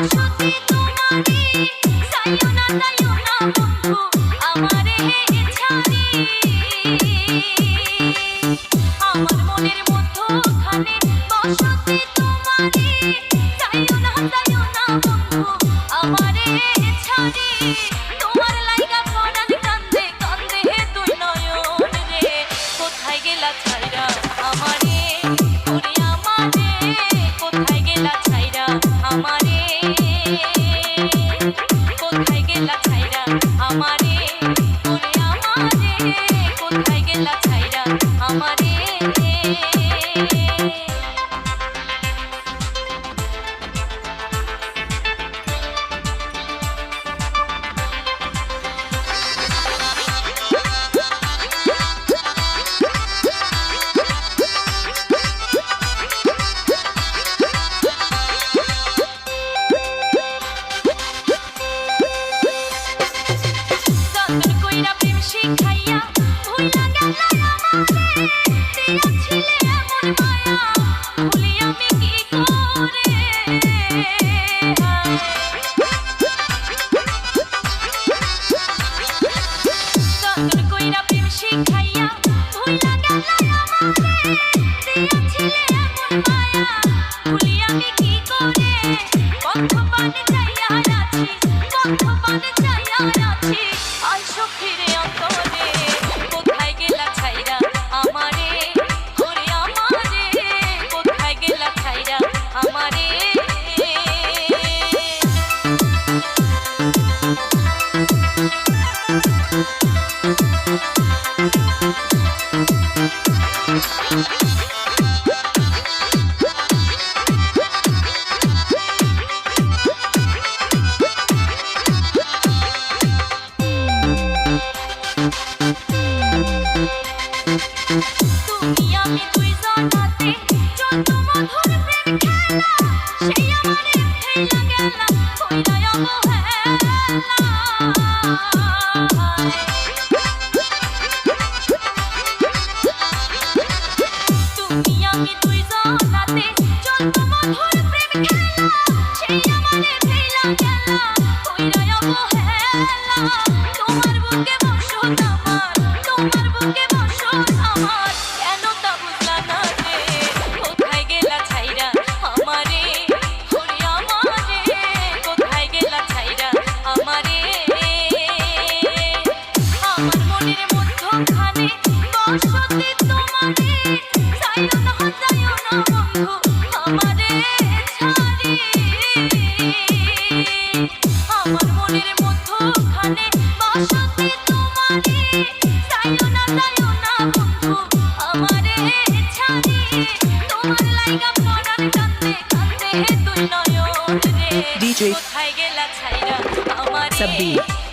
বসতি তোমারি যাইও না বন্ধু আমারে ছাড়ি আমার মনের মধ্যখানে বসতি তোমারি যাইও না বন্ধু আমারে ছাড়ি তোমার লাইগা পরাণ কান্দে কান্দে দুই নয়ন রে কোথায় গেলা ছাইরা আমারে ওরে আমারে কোথায় গেলা ছাইরা আমারে কোথায় গেলা ছাইরা আমারে ওরে আমারে কোথায় গেলা ছাইরা আমারে শিখাইয়া ভুইলা গেলা আমারে দিয়াছিলে এমন মায়া ভুলি আমি কি করে যতন কইরা প্রেম শিখাইয়া ভুইলা গেলা আমারে দিয়াছিলে এমন মায়া ভুলি আমি কি করে বন্ধ পানে চাইয়া আছি বন্ধ পানে চাইয়া আছি আই সখীরে অন্তরে কোথায় গেলা ছাইরা আমারে ওরে আমারে কোথায় গেলা ছাইরা আমারে তুমি আমি দুইজনাতে চলতো মধুর প্রেম খেলা সেই আমারে ফেলা গেলা কইরা অবহেলা তুমি আমি দুইজনাতে চলতো মধুর প্রেম খেলা সেই আমারে ফেলা গেলা কইরা অবহেলা তোমার বুকে বসো আমার তোমার বুকে বসো আমার কেন তা বুঝলা না রে কোথায় গেলা ছাইরা আমারে ওরে আমারে কোথায় গেলা ছাইরা আমারে আমার মনের মধ্যখানে বসতি তোমারে যাইও না বন্ধু আমারে ছাড়ি আমার মনের মধ্যখানে বসতি তোমারে যাইও না বন্ধু আমারে ছাড়ি তোমার লাইগা পরাণ কান্দে কান্দে দুই নয়ন রে DJ কোথায় গেলা ছাইরা আমারে Sabir